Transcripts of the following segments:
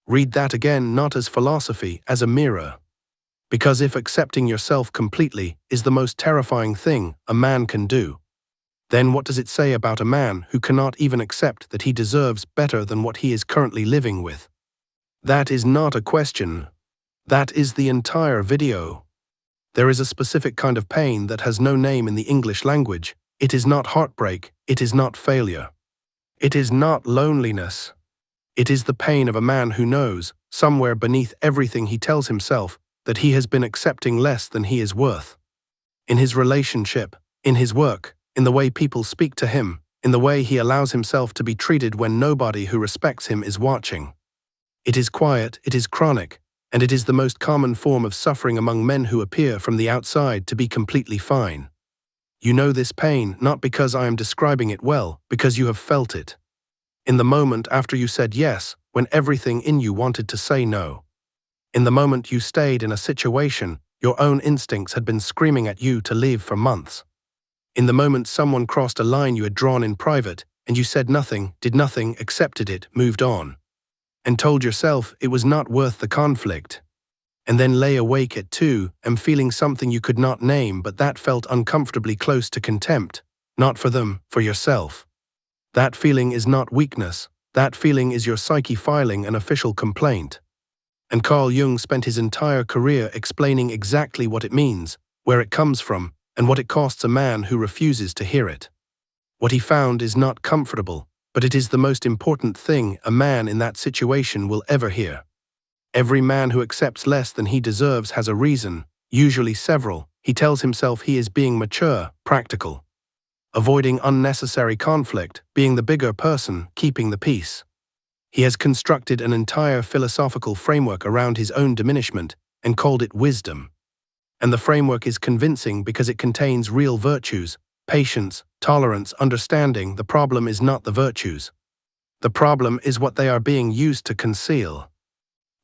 Read that again, not as philosophy, as a mirror. Because if accepting yourself completely is the most terrifying thing a man can do, then what does it say about a man who cannot even accept that he deserves better than what he is currently living with? That is not a question. That is the entire video. There is a specific kind of pain that has no name in the English language. It is not heartbreak. It is not failure. It is not loneliness. It is the pain of a man who knows, somewhere beneath everything he tells himself, that he has been accepting less than he is worth. In his relationship, in his work, in the way people speak to him, in the way he allows himself to be treated when nobody who respects him is watching. It is quiet, it is chronic, and it is the most common form of suffering among men who appear from the outside to be completely fine. You know this pain not because I am describing it well, because you have felt it. In the moment after you said yes, when everything in you wanted to say no. In the moment you stayed in a situation, your own instincts had been screaming at you to leave for months. In the moment someone crossed a line you had drawn in private, and you said nothing, did nothing, accepted it, moved on. And told yourself it was not worth the conflict. And then lay awake at 2 and feeling something you could not name but that felt uncomfortably close to contempt, not for them, for yourself. That feeling is not weakness, that feeling is your psyche filing an official complaint. And Carl Jung spent his entire career explaining exactly what it means, where it comes from, and what it costs a man who refuses to hear it. What he found is not comfortable, but it is the most important thing a man in that situation will ever hear. Every man who accepts less than he deserves has a reason, usually several. He tells himself he is being mature, practical. Avoiding unnecessary conflict, being the bigger person, keeping the peace. He has constructed an entire philosophical framework around his own diminishment and called it wisdom. And the framework is convincing because it contains real virtues, patience, tolerance, understanding. The problem is not the virtues. The problem is what they are being used to conceal.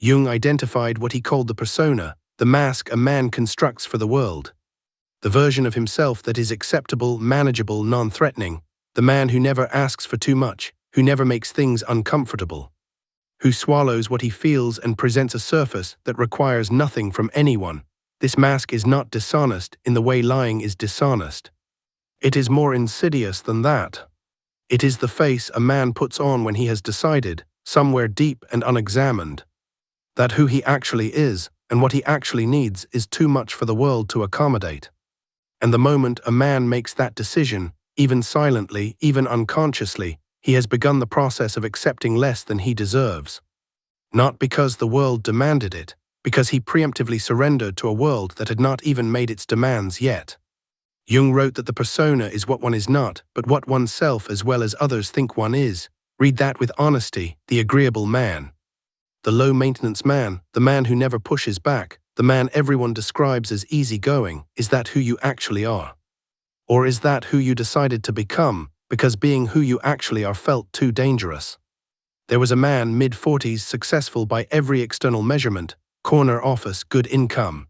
Jung identified what he called the persona, the mask a man constructs for the world. The version of himself that is acceptable, manageable, non-threatening, the man who never asks for too much, who never makes things uncomfortable, who swallows what he feels and presents a surface that requires nothing from anyone. This mask is not dishonest in the way lying is dishonest. It is more insidious than that. It is the face a man puts on when he has decided, somewhere deep and unexamined, that who he actually is and what he actually needs is too much for the world to accommodate. And the moment a man makes that decision, even silently, even unconsciously, he has begun the process of accepting less than he deserves. Not because the world demanded it, because he preemptively surrendered to a world that had not even made its demands yet. Jung wrote that the persona is what one is not, but what oneself as well as others think one is. Read that with honesty, the agreeable man. The low-maintenance man, the man who never pushes back, the man everyone describes as easygoing, is that who you actually are? Or is that who you decided to become, because being who you actually are felt too dangerous? There was a man mid-40s, successful by every external measurement, corner office, good income.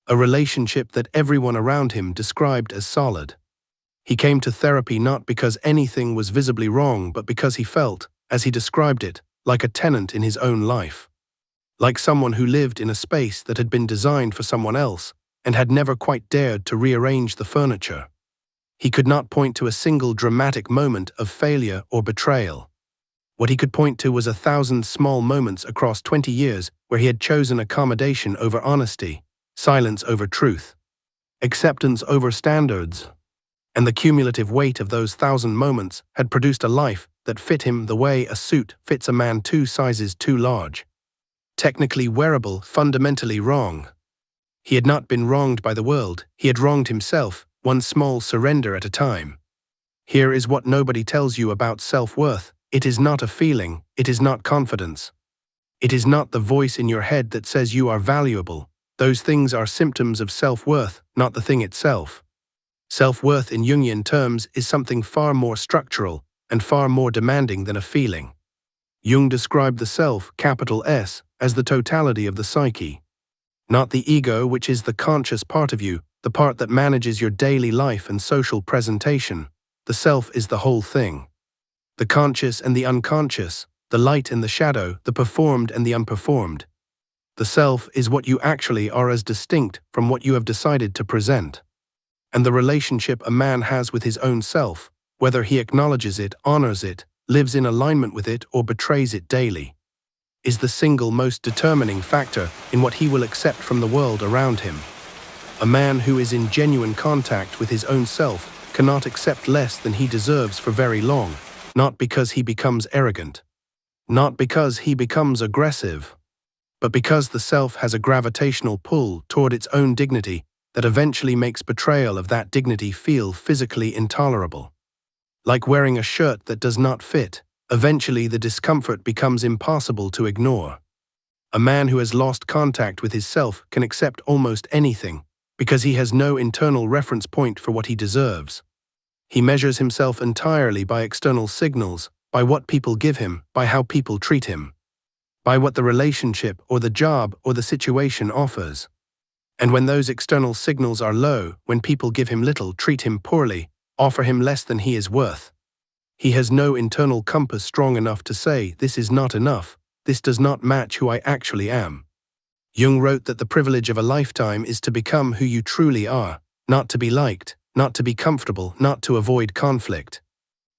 A relationship that everyone around him described as solid. He came to therapy not because anything was visibly wrong but because he felt, as he described it, like a tenant in his own life. Like someone who lived in a space that had been designed for someone else and had never quite dared to rearrange the furniture. He could not point to a single dramatic moment of failure or betrayal. What he could point to was 1,000 small moments across 20 years where he had chosen accommodation over honesty, silence over truth, acceptance over standards. And the cumulative weight of those 1,000 moments had produced a life that fit him the way a suit fits a man 2 sizes too large. Technically wearable, fundamentally wrong. He had not been wronged by the world, he had wronged himself, one small surrender at a time. Here is what nobody tells you about self-worth. It is not a feeling, it is not confidence. It is not the voice in your head that says you are valuable. Those things are symptoms of self-worth, not the thing itself. Self-worth in Jungian terms is something far more structural and far more demanding than a feeling. Jung described the self, capital S, as the totality of the psyche. Not the ego, which is the conscious part of you, the part that manages your daily life and social presentation. The self is the whole thing. The conscious and the unconscious, the light and the shadow, the performed and the unperformed. The self is what you actually are as distinct from what you have decided to present. And the relationship a man has with his own self, whether he acknowledges it, honors it, lives in alignment with it, or betrays it daily, is the single most determining factor in what he will accept from the world around him. A man who is in genuine contact with his own self cannot accept less than he deserves for very long, not because he becomes arrogant, not because he becomes aggressive, but because the self has a gravitational pull toward its own dignity that eventually makes betrayal of that dignity feel physically intolerable. Like wearing a shirt that does not fit, eventually the discomfort becomes impossible to ignore. A man who has lost contact with his self can accept almost anything because he has no internal reference point for what he deserves. He measures himself entirely by external signals, by what people give him, by how people treat him, by what the relationship or the job or the situation offers. And when those external signals are low, when people give him little, treat him poorly, offer him less than he is worth, he has no internal compass strong enough to say, this is not enough, this does not match who I actually am. Jung wrote that the privilege of a lifetime is to become who you truly are, not to be liked, not to be comfortable, not to avoid conflict.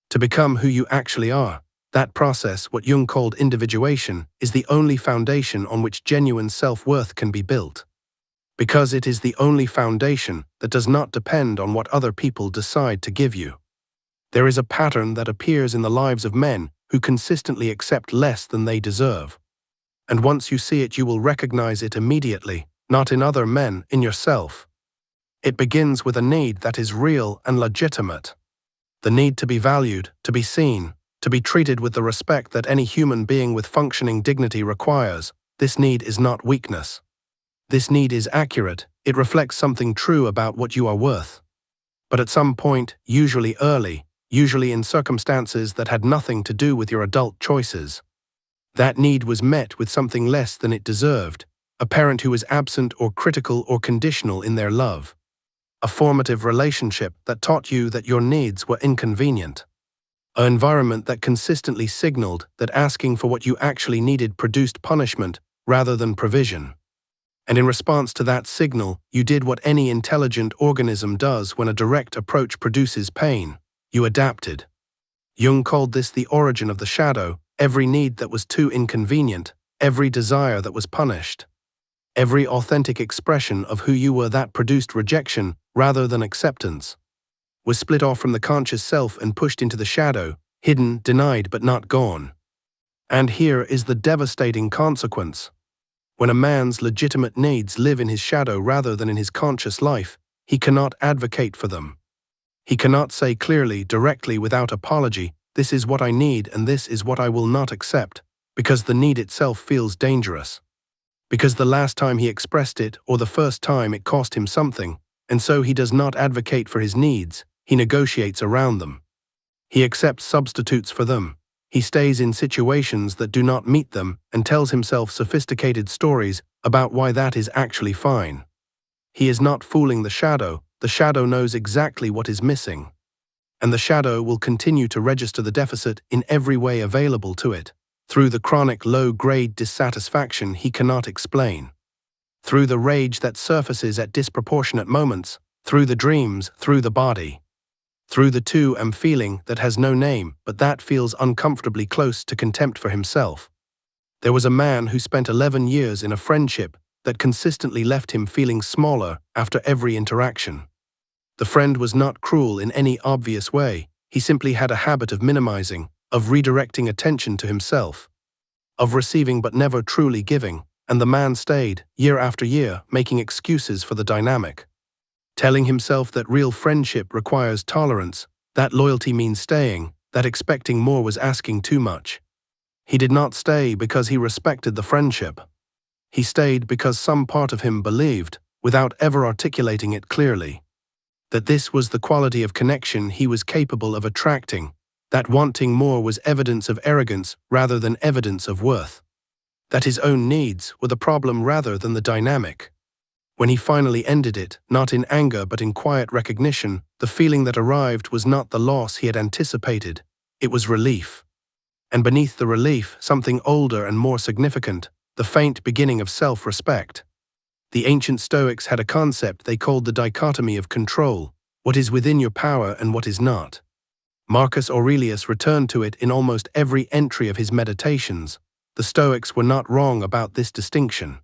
To become who you actually are. That process, what Jung called individuation, is the only foundation on which genuine self-worth can be built. Because it is the only foundation that does not depend on what other people decide to give you. There is a pattern that appears in the lives of men who consistently accept less than they deserve. And once you see it, you will recognize it immediately, not in other men, in yourself. It begins with a need that is real and legitimate. The need to be valued, to be seen, to be treated with the respect that any human being with functioning dignity requires. This need is not weakness. This need is accurate, it reflects something true about what you are worth. But at some point, usually early, usually in circumstances that had nothing to do with your adult choices, that need was met with something less than it deserved, a parent who was absent or critical or conditional in their love. A formative relationship that taught you that your needs were inconvenient. An environment that consistently signaled that asking for what you actually needed produced punishment rather than provision. And in response to that signal, you did what any intelligent organism does when a direct approach produces pain. You adapted. Jung called this the origin of the shadow, every need that was too inconvenient, every desire that was punished. Every authentic expression of who you were that produced rejection rather than acceptance, was split off from the conscious self and pushed into the shadow, hidden, denied but not gone. And here is the devastating consequence. When a man's legitimate needs live in his shadow rather than in his conscious life, he cannot advocate for them. He cannot say clearly, directly, without apology, this is what I need and this is what I will not accept, because the need itself feels dangerous. Because the last time he expressed it, or the first time, it cost him something, and so he does not advocate for his needs, he negotiates around them. He accepts substitutes for them. He stays in situations that do not meet them and tells himself sophisticated stories about why that is actually fine. He is not fooling the shadow knows exactly what is missing. And the shadow will continue to register the deficit in every way available to it, through the chronic low-grade dissatisfaction he cannot explain, through the rage that surfaces at disproportionate moments, through the dreams, through the body. Through the too-am feeling that has no name, but that feels uncomfortably close to contempt for himself. There was a man who spent 11 years in a friendship that consistently left him feeling smaller after every interaction. The friend was not cruel in any obvious way, he simply had a habit of minimizing, of redirecting attention to himself, of receiving but never truly giving, and the man stayed, year after year, making excuses for the dynamic. Telling himself that real friendship requires tolerance, that loyalty means staying, that expecting more was asking too much. He did not stay because he respected the friendship. He stayed because some part of him believed, without ever articulating it clearly, that this was the quality of connection he was capable of attracting, that wanting more was evidence of arrogance rather than evidence of worth, that his own needs were the problem rather than the dynamic. When he finally ended it, not in anger but in quiet recognition, the feeling that arrived was not the loss he had anticipated, it was relief. and beneath the relief, something older and more significant, the faint beginning of self-respect. The ancient Stoics had a concept they called the dichotomy of control, what is within your power and what is not. Marcus Aurelius returned to it in almost every entry of his Meditations. The Stoics were not wrong about this distinction.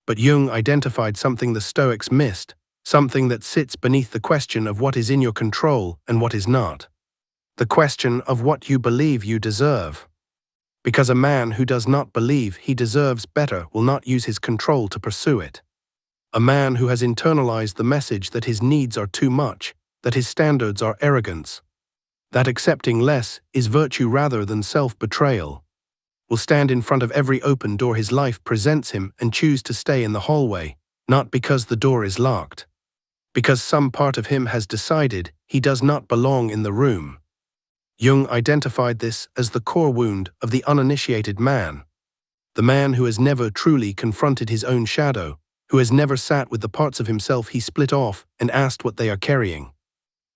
But Jung identified something the Stoics missed, something that sits beneath the question of what is in your control and what is not. The question of what you believe you deserve. Because a man who does not believe he deserves better will not use his control to pursue it. A man who has internalized the message that his needs are too much, that his standards are arrogance, that accepting less is virtue rather than self-betrayal, will stand in front of every open door his life presents him and choose to stay in the hallway, not because the door is locked, because some part of him has decided he does not belong in the room. Jung identified this as the core wound of the uninitiated man, the man who has never truly confronted his own shadow, who has never sat with the parts of himself he split off and asked what they are carrying,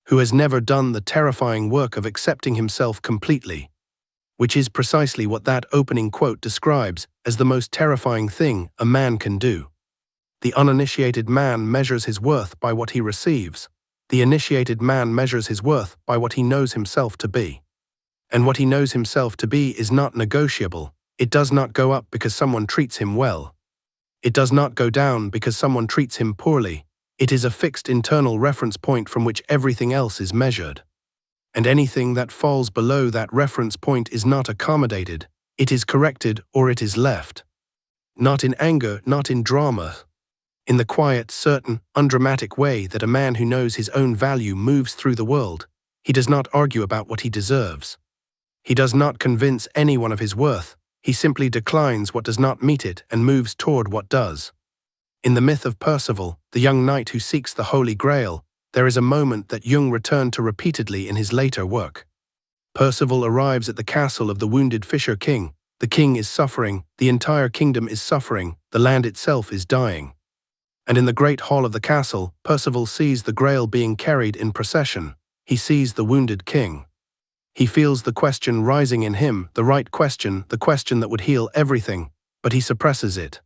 who has never done the terrifying work of accepting himself completely, which is precisely what that opening quote describes as the most terrifying thing a man can do. The uninitiated man measures his worth by what he receives. The initiated man measures his worth by what he knows himself to be. And what he knows himself to be is not negotiable. It does not go up because someone treats him well. It does not go down because someone treats him poorly. It is a fixed internal reference point from which everything else is measured. And anything that falls below that reference point is not accommodated, it is corrected or it is left. Not in anger, not in drama. In the quiet, certain, undramatic way that a man who knows his own value moves through the world, he does not argue about what he deserves. He does not convince anyone of his worth, he simply declines what does not meet it and moves toward what does. In the myth of Percival, the young knight who seeks the Holy Grail, there is a moment that Jung returned to repeatedly in his later work. Percival arrives at the castle of the wounded Fisher King. The king is suffering, the entire kingdom is suffering, the land itself is dying. And in the great hall of the castle, Percival sees the Grail being carried in procession. He sees the wounded king. He feels the question rising in him, the right question, the question that would heal everything, but he suppresses it.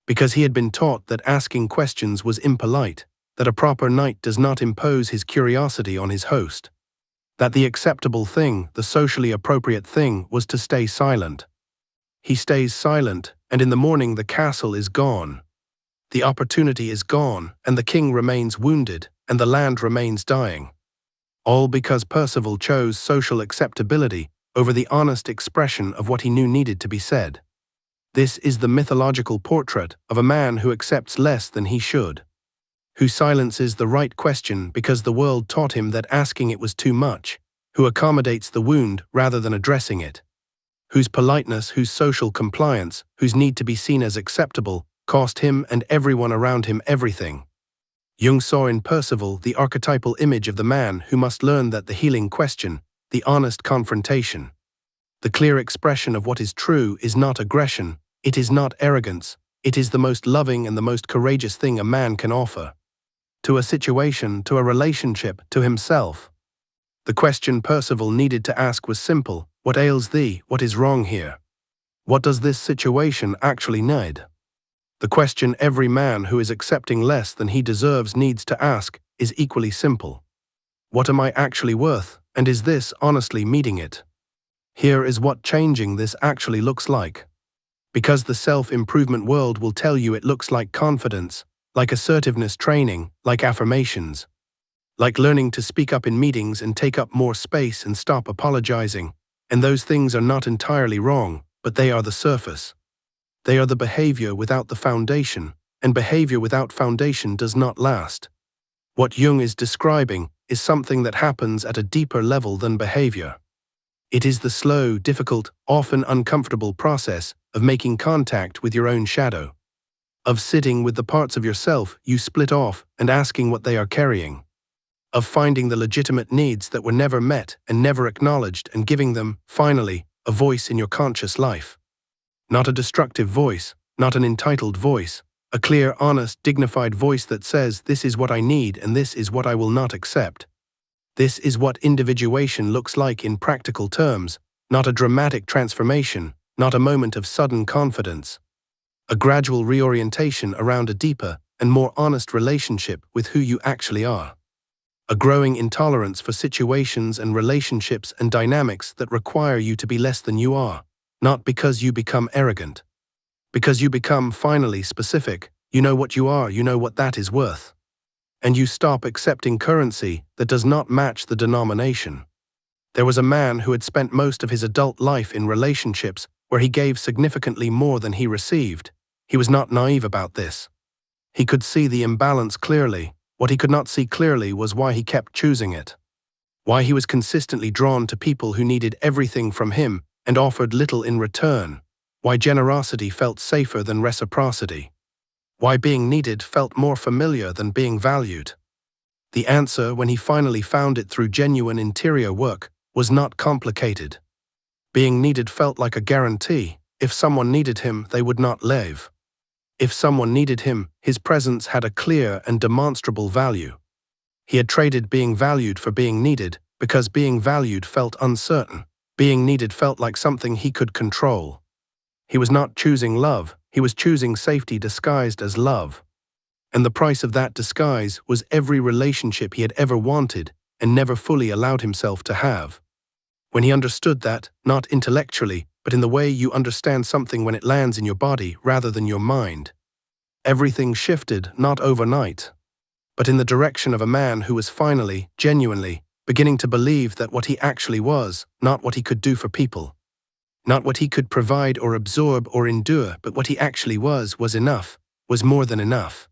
Because he had been taught that asking questions was impolite, that a proper knight does not impose his curiosity on his host, that the acceptable thing, the socially appropriate thing, was to stay silent. He stays silent, and in the morning the castle is gone. The opportunity is gone, and the king remains wounded, and the land remains dying. All because Percival chose social acceptability over the honest expression of what he knew needed to be said. This is the mythological portrait of a man who accepts less than he should, who silences the right question because the world taught him that asking it was too much, who accommodates the wound rather than addressing it, whose politeness, whose social compliance, whose need to be seen as acceptable, cost him and everyone around him everything. Jung saw in Percival the archetypal image of the man who must learn that the healing question, the honest confrontation, the clear expression of what is true is not aggression, it is not arrogance, it is the most loving and the most courageous thing a man can offer. To a situation, to a relationship, to himself. The question Percival needed to ask was simple: what ails thee? What is wrong here? What does this situation actually need? The question every man who is accepting less than he deserves needs to ask is equally simple. What am I actually worth, and is this honestly meeting it? Here is what changing this actually looks like. Because the self-improvement world will tell you it looks like confidence, like assertiveness training, like affirmations, like learning to speak up in meetings and take up more space and stop apologizing. And those things are not entirely wrong, but they are the surface. They are the behavior without the foundation, and behavior without foundation does not last. What Jung is describing is something that happens at a deeper level than behavior. It is the slow, difficult, often uncomfortable process of making contact with your own shadow, of sitting with the parts of yourself you split off and asking what they are carrying, of finding the legitimate needs that were never met and never acknowledged and giving them, finally, a voice in your conscious life. Not a destructive voice, not an entitled voice, a clear, honest, dignified voice that says, this is what I need and this is what I will not accept. This is what individuation looks like in practical terms, Not a dramatic transformation, not a moment of sudden confidence. A gradual reorientation around a deeper and more honest relationship with who you actually are. A growing intolerance for situations and relationships and dynamics that require you to be less than you are, not because you become arrogant. Because you become finally specific, you know what you are, you know what that is worth. And you stop accepting currency that does not match the denomination. There was a man who had spent most of his adult life in relationships where he gave significantly more than he received. He was not naive about this. He could see the imbalance clearly. What he could not see clearly was why he kept choosing it. Why he was consistently drawn to people who needed everything from him and offered little in return. Why generosity felt safer than reciprocity. Why being needed felt more familiar than being valued. The answer, when he finally found it through genuine interior work, was not complicated. Being needed felt like a guarantee. If someone needed him, they would not leave. If someone needed him, his presence had a clear and demonstrable value. He had traded being valued for being needed because being valued felt uncertain. Being needed felt like something he could control. He was not choosing love, he was choosing safety disguised as love. And the price of that disguise was every relationship he had ever wanted and never fully allowed himself to have. When he understood that, not intellectually, but in the way you understand something when it lands in your body rather than your mind, everything shifted, not overnight, but in the direction of a man who was finally, genuinely, beginning to believe that what he actually was, not what he could do for people, not what he could provide or absorb or endure, but what he actually was enough, was more than enough,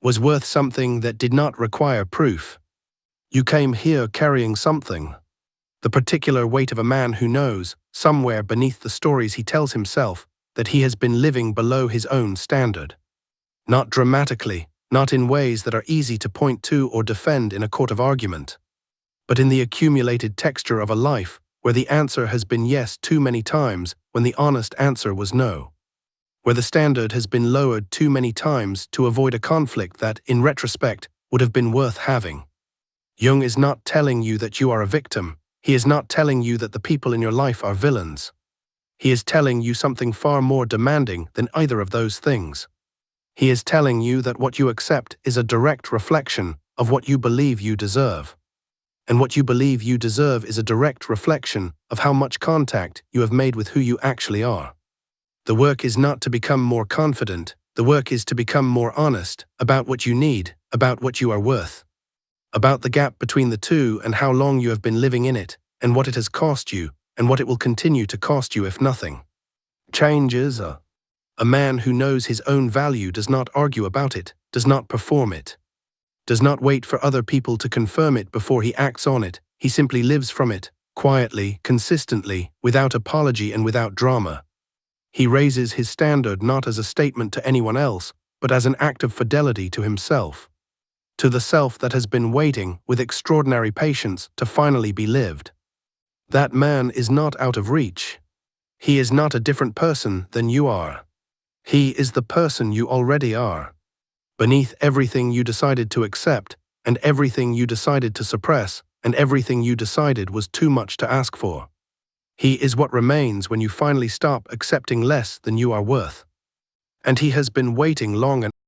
was worth something that did not require proof. You came here carrying something. The particular weight of a man who knows, somewhere beneath the stories he tells himself, that he has been living below his own standard. Not dramatically, not in ways that are easy to point to or defend in a court of argument, but in the accumulated texture of a life where the answer has been yes too many times when the honest answer was no. Where the standard has been lowered too many times to avoid a conflict that, in retrospect, would have been worth having. Jung is not telling you that you are a victim. He is not telling you that the people in your life are villains. He is telling you something far more demanding than either of those things. He is telling you that what you accept is a direct reflection of what you believe you deserve. And what you believe you deserve is a direct reflection of how much contact you have made with who you actually are. The work is not to become more confident, the work is to become more honest about what you need, about what you are worth. About the gap between the two and how long you have been living in it, and what it has cost you, and what it will continue to cost you if nothing changes. A man who knows his own value does not argue about it, does not perform it, does not wait for other people to confirm it before he acts on it. He simply lives from it, quietly, consistently, without apology and without drama. He raises his standard not as a statement to anyone else, but as an act of fidelity to himself. To the self that has been waiting with extraordinary patience to finally be lived. That man is not out of reach. He is not a different person than you are. He is the person you already are. Beneath everything you decided to accept, and everything you decided to suppress, and everything you decided was too much to ask for. He is what remains when you finally stop accepting less than you are worth. And he has been waiting long enough.